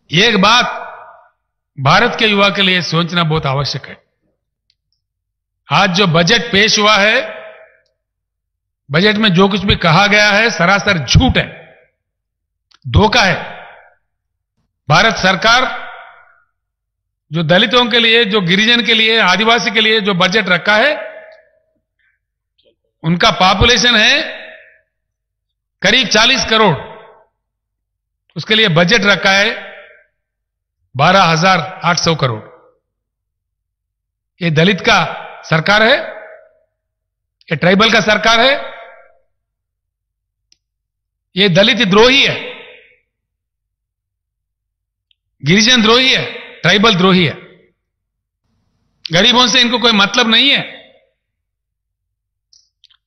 एक बात भारत के युवा के लिए सोचना बहुत आवश्यक है। आज जो बजट पेश हुआ है, बजट में जो कुछ भी कहा गया है सरासर झूठ है, धोखा है। भारत सरकार जो दलितों के लिए, जो गिरिजन के लिए, आदिवासी के लिए जो बजट रखा है, उनका पॉपुलेशन है करीब 40 करोड़, उसके लिए बजट रखा है 12,800 करोड़। ये दलित का सरकार है? ये ट्राइबल का सरकार है? ये दलित द्रोही है, गिरिजन द्रोही है, ट्राइबल द्रोही है। गरीबों से इनको कोई मतलब नहीं है।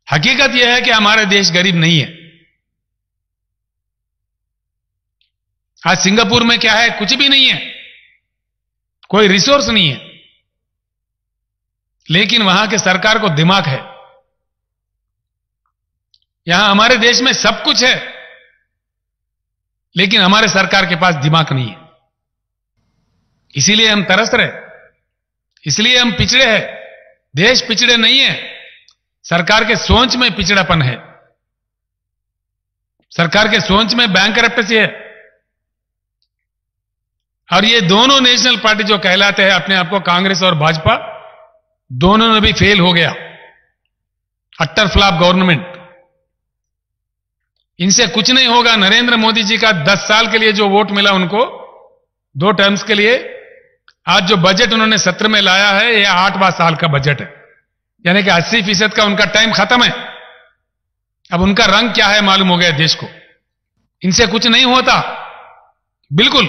हकीकत यह है कि हमारा देश गरीब नहीं है। आज सिंगापुर में क्या है? कुछ भी नहीं है, कोई रिसोर्स नहीं है, लेकिन वहां के सरकार को दिमाग है। यहां हमारे देश में सब कुछ है, लेकिन हमारे सरकार के पास दिमाग नहीं है। इसीलिए हम तरस रहे, इसलिए हम पिछड़े हैं। देश पिछड़े नहीं है, सरकार के सोच में पिछड़ापन है, सरकार के सोच में बैंकरप्टेसी है। और ये दोनों नेशनल पार्टी जो कहलाते हैं अपने आप को, कांग्रेस और भाजपा, दोनों ने भी फेल हो गया। Attar flop government. इनसे कुछ नहीं होगा। नरेंद्र मोदी जी का 10 साल के लिए जो वोट मिला उनको, 2 टर्म्स के लिए, आज जो बजट उन्होंने सत्र में लाया है, यह 8वां साल का बजट है, यानी कि 80% का उनका टाइम खत्म है। अब उनका रंग क्या है मालूम हो गया देश को। इनसे कुछ नहीं होता, बिल्कुल।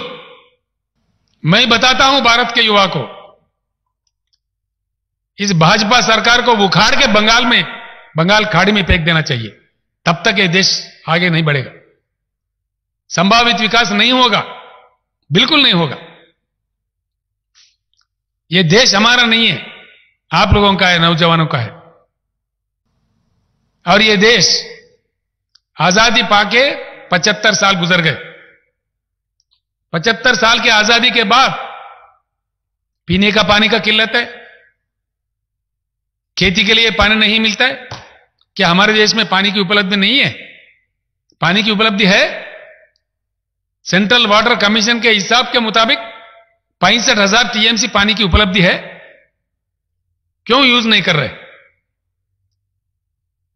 मैं बताता हूं भारत के युवा को, इस भाजपा सरकार को उखाड़ के बंगाल खाड़ी में फेंक देना चाहिए। तब तक ये देश आगे नहीं बढ़ेगा, संभावित विकास नहीं होगा, बिल्कुल नहीं होगा। ये देश हमारा नहीं है, आप लोगों का है, नौजवानों का है। और ये देश आजादी पाके 75 साल गुजर गए। 75 साल की आजादी के बाद पीने का पानी का किल्लत है, खेती के लिए पानी नहीं मिलता है। क्या हमारे देश में पानी की उपलब्धि नहीं है? पानी की उपलब्धि है। सेंट्रल वाटर कमीशन के हिसाब के मुताबिक 65,000 टीएमसी पानी की उपलब्धि है। क्यों यूज नहीं कर रहे?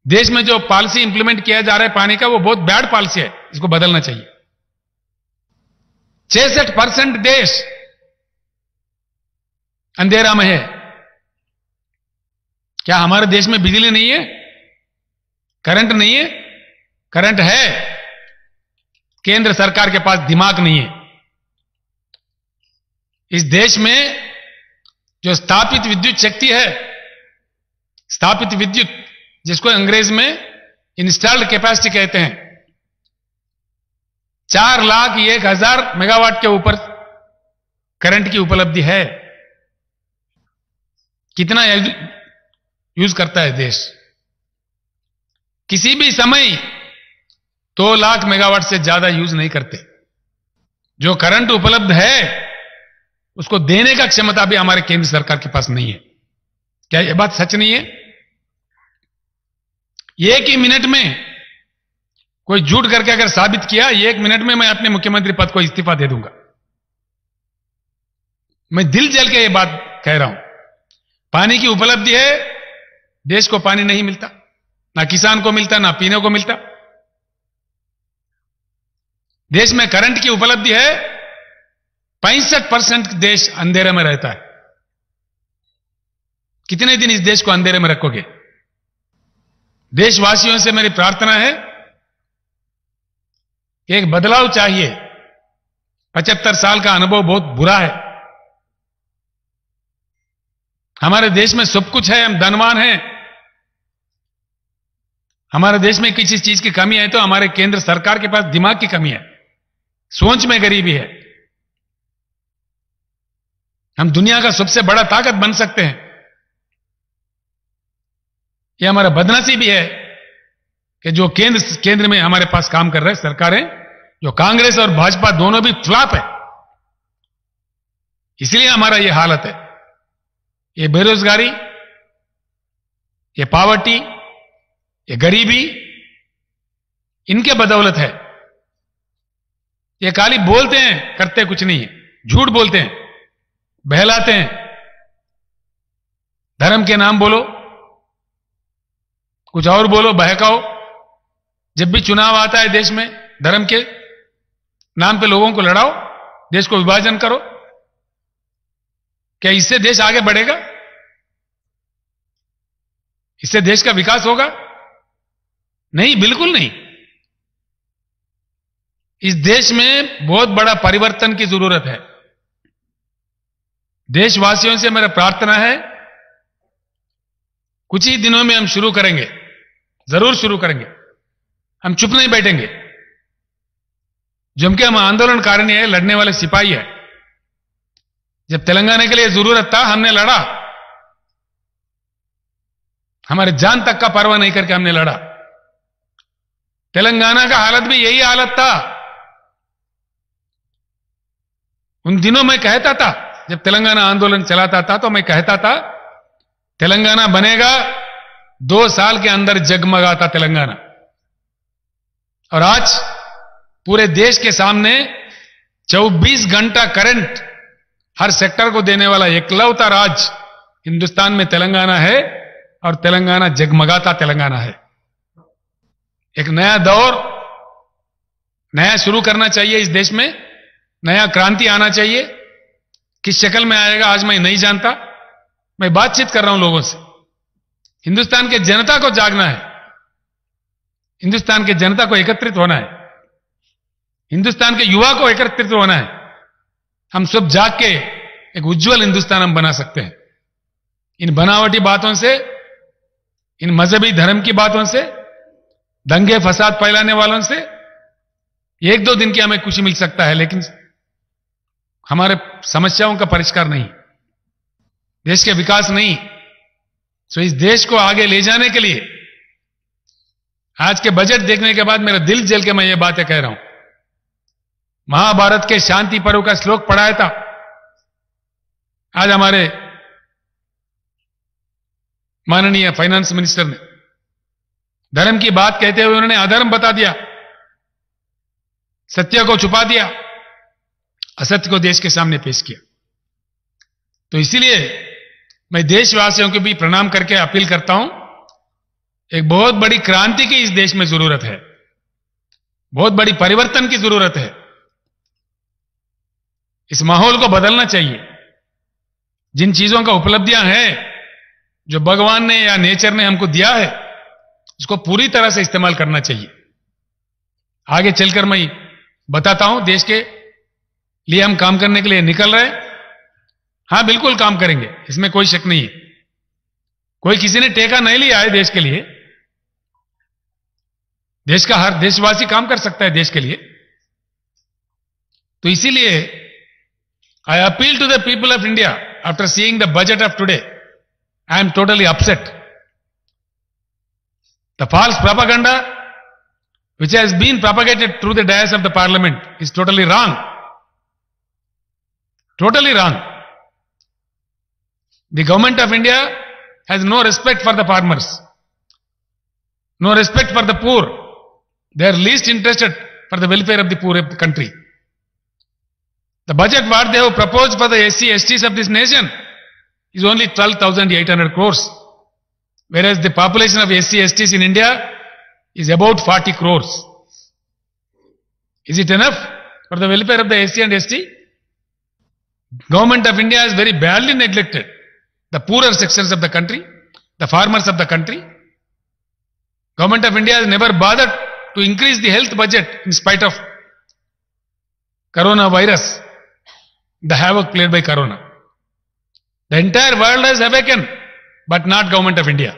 देश में जो पॉलिसी इंप्लीमेंट किया जा रहा है पानी का, वो बहुत बैड पॉलिसी है, इसको बदलना चाहिए। 66% देश अंधेरा में है। क्या हमारे देश में बिजली नहीं है? करंट नहीं है? करंट है, केंद्र सरकार के पास दिमाग नहीं है। इस देश में जो स्थापित विद्युत शक्ति है, स्थापित विद्युत, जिसको अंग्रेज में इंस्टॉल्ड कैपेसिटी कहते हैं, 4,01,000 मेगावाट के ऊपर करंट की उपलब्धि है। कितना यूज करता है देश? किसी भी समय 2 लाख मेगावाट से ज्यादा यूज नहीं करते। जो करंट उपलब्ध है उसको देने का क्षमता भी हमारे केंद्र सरकार के पास नहीं है। क्या यह बात सच नहीं है? एक ही मिनट में कोई झूठ करके अगर साबित किया, 1 मिनट में मैं अपने मुख्यमंत्री पद को इस्तीफा दे दूंगा। मैं दिल जल के ये बात कह रहा हूं। पानी की उपलब्धि है, देश को पानी नहीं मिलता, ना किसान को मिलता, ना पीने को मिलता। देश में करंट की उपलब्धि है, 65% देश अंधेरे में रहता है। कितने दिन इस देश को अंधेरे में रखोगे? देशवासियों से मेरी प्रार्थना है, एक बदलाव चाहिए। 75 साल का अनुभव बहुत बुरा है। हमारे देश में सब कुछ है, हम धनवान हैं। हमारे देश में किसी चीज की कमी है तो हमारे केंद्र सरकार के पास दिमाग की कमी है, सोच में गरीबी है। हम दुनिया का सबसे बड़ा ताकत बन सकते हैं। यह हमारा बदनसीबी है कि जो केंद्र में हमारे पास काम कर रहे सरकारें, जो कांग्रेस और भाजपा दोनों भी फ्लॉप है। इसलिए हमारा ये हालत है। ये बेरोजगारी, ये पावर्टी, ये गरीबी इनके बदौलत है। ये खाली बोलते हैं, करते कुछ नहीं है, झूठ बोलते हैं, बहलाते हैं। धर्म के नाम बोलो, कुछ और बोलो, बहकाओ। जब भी चुनाव आता है देश में, धर्म के नाम पे लोगों को लड़ाओ, देश को विभाजन करो। क्या इससे देश आगे बढ़ेगा? इससे देश का विकास होगा? नहीं, बिल्कुल नहीं। इस देश में बहुत बड़ा परिवर्तन की जरूरत है। देशवासियों से मेरा प्रार्थना है, कुछ ही दिनों में हम शुरू करेंगे, जरूर शुरू करेंगे। हम चुप नहीं बैठेंगे। जम के हम आंदोलनकारी है, लड़ने वाले सिपाही है। जब तेलंगाना के लिए जरूरत था, हमने लड़ा। हमारे जान तक का परवाह नहीं करके हमने लड़ा। तेलंगाना का हालत भी यही हालत था। उन दिनों मैं कहता था, जब तेलंगाना आंदोलन चलाता था, तो मैं कहता था तेलंगाना बनेगा, 2 साल के अंदर जगमगाता तेलंगाना। और आज पूरे देश के सामने 24 घंटा करंट हर सेक्टर को देने वाला एकलौता राज्य हिंदुस्तान में तेलंगाना है। और तेलंगाना जगमगाता तेलंगाना है। एक नया दौर, नया शुरू करना चाहिए इस देश में। नया क्रांति आना चाहिए। किस शक्ल में आएगा आज मैं नहीं जानता। मैं बातचीत कर रहा हूं लोगों से। हिंदुस्तान के जनता को जागना है। हिंदुस्तान के जनता को एकत्रित होना है। हिंदुस्तान के युवा को एकत्रित होना है। हम सब जाग के एक उज्जवल हिंदुस्तान हम बना सकते हैं। इन बनावटी बातों से, इन मजहबी धर्म की बातों से, दंगे फसाद फैलाने वालों से 1-2 दिन की हमें खुशी मिल सकता है, लेकिन हमारे समस्याओं का परिष्कार नहीं, देश के विकास नहीं। सो इस देश को आगे ले जाने के लिए आज के बजट देखने के बाद मेरा दिल जल के मैं ये बातें कह रहा हूं। महाभारत के शांति पर्व का श्लोक पढ़ाया था। आज हमारे माननीय फाइनेंस मिनिस्टर ने धर्म की बात कहते हुए उन्होंने अधर्म बता दिया, सत्य को छुपा दिया, असत्य को देश के सामने पेश किया। तो इसीलिए मैं देशवासियों को भी प्रणाम करके अपील करता हूं, एक बहुत बड़ी क्रांति की इस देश में जरूरत है। बहुत बड़ी परिवर्तन की जरूरत है। इस माहौल को बदलना चाहिए। जिन चीजों का उपलब्धियां हैं, जो भगवान ने या नेचर ने हमको दिया है, उसको पूरी तरह से इस्तेमाल करना चाहिए। आगे चलकर मैं बताता हूं, देश के लिए हम काम करने के लिए निकल रहे हैं। हां, बिल्कुल काम करेंगे, इसमें कोई शक नहीं है। कोई किसी ने टेका नहीं लिया है देश के लिए। देश का हर देशवासी काम कर सकता है देश के लिए। तो इसीलिए I appeal to the people of India, after seeing the budget of today, I am totally upset. The false propaganda which has been propagated through the dais of the parliament is totally wrong. Totally wrong. The government of India has no respect for the farmers, no respect for the poor. They are least interested for the welfare of the poor of the country. The budget what they have proposed for the SC, STs of this nation is only 12,800 crores, whereas the population of SC, STs in India is about 40 crores. Is it enough for the welfare of the SC and ST? Government of India has very badly neglected the poorer sections of the country, the farmers of the country. Government of India has never bothered to increase the health budget in spite of coronavirus, the havoc played by corona. The entire world has awakened, but not Government of India.